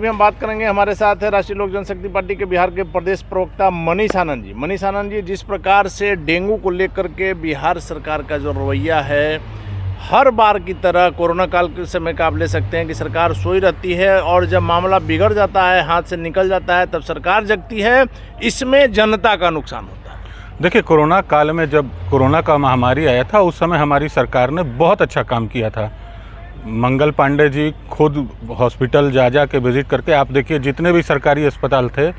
अभी हम बात करेंगे, हमारे साथ है राष्ट्रीय लोक जनशक्ति पार्टी के बिहार के प्रदेश प्रवक्ता मनीष आनंद जी। मनीष आनंद जी, जिस प्रकार से डेंगू को लेकर के बिहार सरकार का जो रवैया है, हर बार की तरह कोरोना काल के समय का आप ले सकते हैं कि सरकार सोई रहती है और जब मामला बिगड़ जाता है, हाथ से निकल जाता है, तब सरकार जगती है। इसमें जनता का नुकसान होता है। देखिए, कोरोना काल में जब कोरोना का महामारी आया था, उस समय हमारी सरकार ने बहुत अच्छा काम किया था। मंगल पांडे जी खुद हॉस्पिटल जा के विजिट करके, आप देखिए जितने भी सरकारी अस्पताल थे,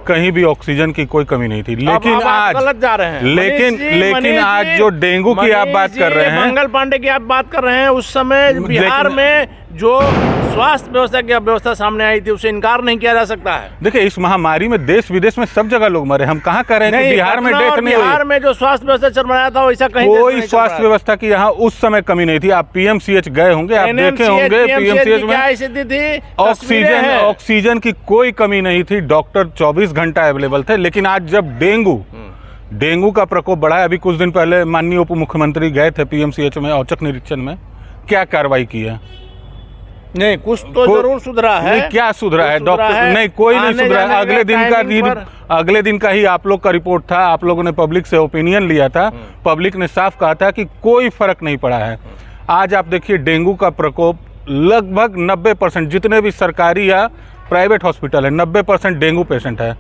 कहीं भी ऑक्सीजन की कोई कमी नहीं थी। लेकिन आज गलत जा रहे हैं। लेकिन आज जो डेंगू की आप बात कर रहे हैं, मंगल पांडे की आप बात कर रहे हैं, उस समय बिहार में जो स्वास्थ्य व्यवस्था की अव्यवस्था सामने आई थी, उसे इनकार नहीं किया जा सकता है। देखिए, इस महामारी में देश विदेश में सब जगह लोग मरे। हम कहाँ कह रहे हैं कि बिहार में डेथ नहीं हुई। बिहार में जो स्वास्थ्य व्यवस्था चल रहा था, वैसा कहीं कोई स्वास्थ्य व्यवस्था की यहाँ उस समय कमी नहीं थी। आप पीएमसीएच गए होंगे, आप देखे होंगे पीएमसीएच में क्या स्थिति थी। ऑक्सीजन की कोई कमी नहीं थी, डॉक्टर 24 घंटा अवेलेबल थे। लेकिन आज जब डेंगू का प्रकोप बढ़ा है, अभी कुछ दिन पहले माननीय उप मुख्यमंत्री गए थे पीएमसीएच में औचक निरीक्षण में, क्या कार्रवाई की है? नहीं, कुछ तो जरूर सुधरा है। क्या सुधरा है? डॉक्टर नहीं, कोई नहीं सुधरा है। अगले दिन का ही आप लोग का रिपोर्ट था, आप लोगों ने पब्लिक से ओपिनियन लिया था, पब्लिक ने साफ कहा था कि कोई फर्क नहीं पड़ा है। आज आप देखिए, डेंगू का प्रकोप लगभग 90%, जितने भी सरकारी या प्राइवेट हॉस्पिटल है, 90% डेंगू पेशेंट है।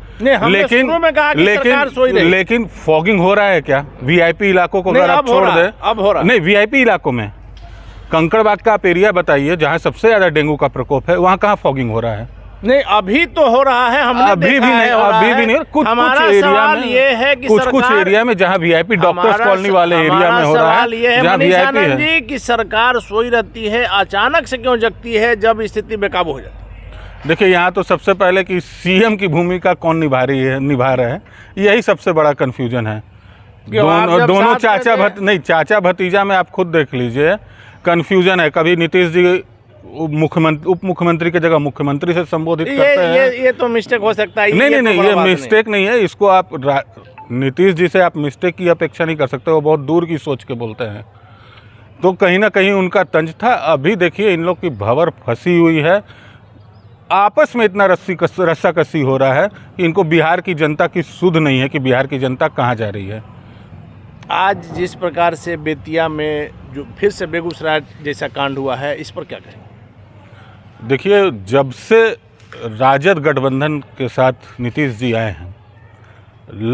लेकिन फॉगिंग हो रहा है क्या? वीआईपी इलाकों को अगर आप छोड़ दे, अब हो रहा नहीं, वीआईपी इलाकों में कंकड़बाग का आप एरिया बताइए जहाँ सबसे ज्यादा डेंगू का प्रकोप है, वहाँ कहाँ फॉगिंग हो रहा है? नहीं, अभी तो हो रहा है, हमने अभी भी नहीं। कुछ एरिया में ये है कि कुछ एरिया में जहाँ वीआईपी डॉक्टर्स कॉलोनी वाले एरिया में हो रहा है, जहाँ वीआईपी है कि सरकार सोई रहती है, अचानक से क्यों जगती है जब स्थिति बेकाबू हो जाती है? देखिए, यहाँ तो सबसे पहले कि सीएम की भूमिका कौन निभा रहे हैं, यही सबसे बड़ा कंफ्यूजन है। दोनों चाचा भतीजा में आप खुद देख लीजिए, कंफ्यूजन है। कभी नीतीश जी उप मुख्यमंत्री की जगह मुख्यमंत्री से संबोधित करते हैं। ये तो मिस्टेक हो सकता है। नहीं, ये मिस्टेक नहीं है। इसको आप नीतीश जी से आप मिस्टेक की अपेक्षा नहीं कर सकते, वो बहुत दूर की सोच के बोलते हैं। तो कहीं ना कहीं उनका तंज था। अभी देखिए, इन लोग की भंवर फंसी हुई है, आपस में इतना रस्साकसी हो रहा है कि इनको बिहार की जनता की सुध नहीं है कि बिहार की जनता कहाँ जा रही है। आज जिस प्रकार से बेतिया में जो फिर से बेगूसराय जैसा कांड हुआ है, इस पर क्या कहेंगे? देखिए, जब से राजद गठबंधन के साथ नीतीश जी आए हैं,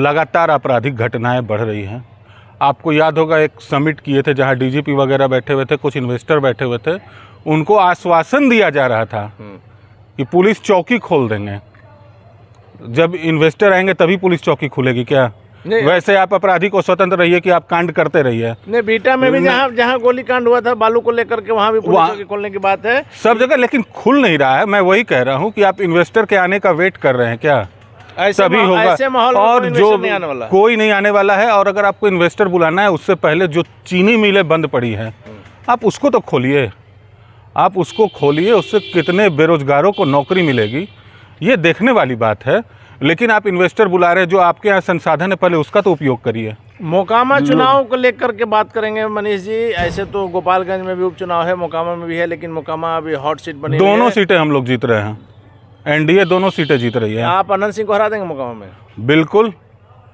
लगातार आपराधिक घटनाएं बढ़ रही हैं। आपको याद होगा, एक समिट किए थे जहां डीजीपी वगैरह बैठे हुए थे, कुछ इन्वेस्टर बैठे हुए थे, उनको आश्वासन दिया जा रहा था कि पुलिस चौकी खोल देंगे। जब इन्वेस्टर आएंगे तभी पुलिस चौकी खुलेगी क्या? वैसे आप अपराधी को स्वतंत्र रहिए कि आप कांड करते रहिए। नहीं, बीटा में भी जहाँ गोली कांड हुआ था बालू को लेकर के, वहाँ भी पुलिस चौकी खोलने की बात है सब जगह, लेकिन खुल नहीं रहा है। मैं वही कह रहा हूँ कि आप इन्वेस्टर के आने का वेट कर रहे हैं क्या? तभी होगा। और जो कोई नहीं आने वाला है। और अगर आपको इन्वेस्टर बुलाना है, उससे पहले जो चीनी मिलें बंद पड़ी हैं, आप उसको तो खोलिए, उससे कितने बेरोजगारों को नौकरी मिलेगी, ये देखने वाली बात है। लेकिन आप इन्वेस्टर बुला रहे हैं, जो आपके यहाँ संसाधन है, पहले उसका तो उपयोग करिए। मोकामा चुनाव को लेकर के बात करेंगे मनीष जी। ऐसे तो गोपालगंज में भी उपचुनाव है, मोकामा में भी है, लेकिन मोकामा अभी हॉट सीट बनी। दोनों सीटें हम लोग जीत रहे हैं, एनडीए दोनों सीटें जीत रही है। आप अनंत सिंह को हरा देंगे मोकामा में? बिल्कुल।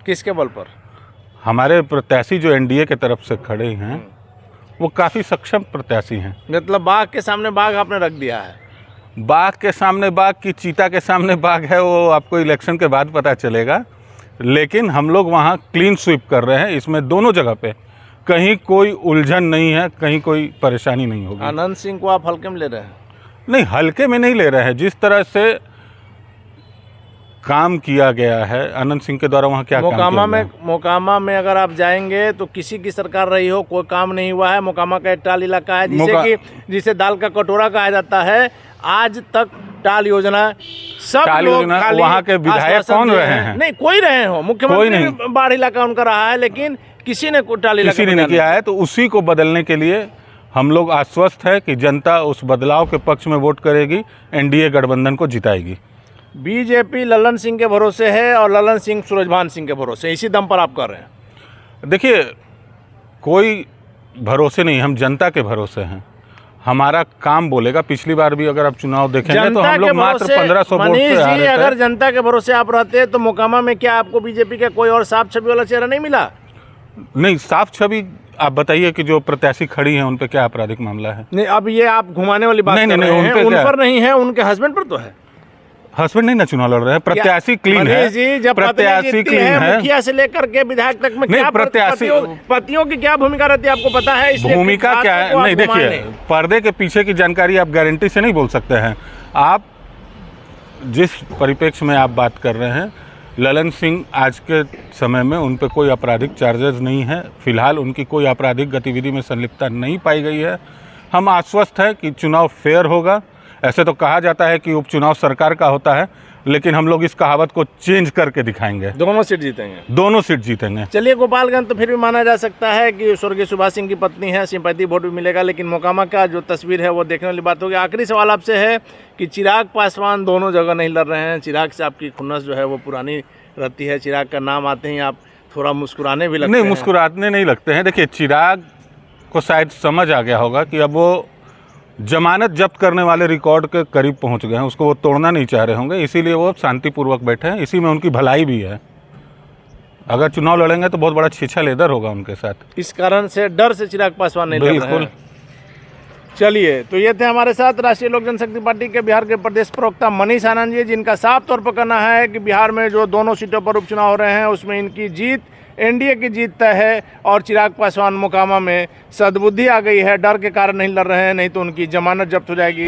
किसके बल पर? हमारे प्रत्याशी जो एनडीए के तरफ से खड़े हैं, वो काफ़ी सक्षम प्रत्याशी हैं। मतलब बाघ के सामने बाघ आपने रख दिया है? बाघ के सामने बाघ की चीता के सामने बाघ है, वो आपको इलेक्शन के बाद पता चलेगा। लेकिन हम लोग वहाँ क्लीन स्वीप कर रहे हैं। इसमें दोनों जगह पे कहीं कोई उलझन नहीं है, कहीं कोई परेशानी नहीं होगी। अनंत सिंह को आप हल्के में ले रहे हैं? नहीं, हल्के में नहीं ले रहे हैं। जिस तरह से काम किया गया है अनंत सिंह के द्वारा, वहाँ क्या मोकामा में अगर आप जाएंगे तो किसी की सरकार रही हो, कोई काम नहीं हुआ है। मोकामा का एक टाल इलाका है, जिसे दाल का कटोरा कहा जाता है। आज तक टाल योजना सब लोग, वहाँ के विधायक कौन रहे हैं? नहीं, कोई रहे हो, मुख्यमंत्री बाढ़ इलाका उनका रहा है, लेकिन किसी ने टाल इलाका नहीं किया है। तो उसी को बदलने के लिए हम लोग आश्वस्त है कि जनता उस बदलाव के पक्ष में वोट करेगी, एनडीए गठबंधन को जिताएगी। बीजेपी ललन सिंह के भरोसे है और ललन सिंह सूरजभान सिंह के भरोसे, इसी दम पर आप कर रहे हैं? देखिए, कोई भरोसे नहीं, हम जनता के भरोसे हैं। हमारा काम बोलेगा। पिछली बार भी अगर आप चुनाव देखेंगे तो जनता हम के लोग मात्र भरोसे 1500 वोट मनीष से जी, हारे अगर थे। जनता के भरोसे आप रहते तो मोकामा में क्या आपको बीजेपी का कोई और साफ छवि वाला चेहरा नहीं मिला? नहीं, साफ छवि आप बताइए कि जो प्रत्याशी खड़ी हैं उन पे क्या आपराधिक मामला है? नहीं, अब ये आप घुमाने वाली बात नहीं, कर नहीं, रहे उन हैं, पे उन क्या? पर नहीं है, उनके हस्बैंड पर तो है। हस्बैंड नहीं ना चुनाव लड़ रहे हैं, प्रत्याशी क्लीन है। मनीष जी, जब प्रत्याशी क्लीन है, मुखिया से लेकर के विधायक तक में नहीं, क्या प्रत्याशी पतियों की क्या भूमिका रहती है आपको पता है? इसलिए भूमिका बात क्या को है? आप नहीं, घुमा देखिए, लें। पर्दे के पीछे की जानकारी आप गारंटी से नहीं बोल सकते हैं। आप जिस परिप्रेक्ष्य में आप बात कर रहे हैं, ललन सिंह आज के समय में उन पे कोई आपराधिक चार्जेस नहीं है। फिलहाल उनकी कोई आपराधिक गतिविधि में संलिप्तता नहीं पाई गई है। हम आश्वस्त हैं कि चुनाव फेयर होगा। ऐसे तो कहा जाता है कि उपचुनाव सरकार का होता है, लेकिन हम लोग इस कहावत को चेंज करके दिखाएंगे। दोनों सीट जीतेंगे। दोनों सीट जीतेंगे। चलिए, गोपालगंज तो फिर भी माना जा सकता है कि स्वर्गीय सुभाष सिंह की पत्नी है, सिंपैथी वोट भी मिलेगा, लेकिन मोकामा का जो तस्वीर है वो देखने वाली बात होगी। आखिरी सवाल आपसे है कि चिराग पासवान दोनों जगह नहीं लड़ रहे हैं। चिराग से आपकी खुन्नस जो है वो पुरानी रहती है। चिराग का नाम आते ही आप थोड़ा मुस्कुराने भी लगते हैं। नहीं, मुस्कुराने नहीं लगते हैं। देखिए, चिराग को शायद समझ आ गया होगा कि अब वो जमानत जब्त करने वाले रिकॉर्ड के करीब पहुंच गए हैं, उसको वो तोड़ना नहीं चाह रहे होंगे, इसीलिए वो शांतिपूर्वक बैठे हैं। इसी में उनकी भलाई भी है। अगर चुनाव लड़ेंगे तो बहुत बड़ा छीछा लेदर होगा उनके साथ। इस कारण से डर से चिराग पासवान नहीं लड़ रहे बिल्कुल। हैं। चलिए, तो ये थे हमारे साथ राष्ट्रीय लोक जनशक्ति पार्टी के बिहार के प्रदेश प्रवक्ता मनीष आनंद जी, जिनका साफ तौर पर कहना है कि बिहार में जो दोनों सीटों पर उपचुनाव हो रहे हैं उसमें इनकी जीत, एनडीए की जीत तय है। और चिराग पासवान मोकामा में सद्बुद्धि आ गई है, डर के कारण नहीं लड़ रहे हैं, नहीं तो उनकी जमानत जब्त हो जाएगी।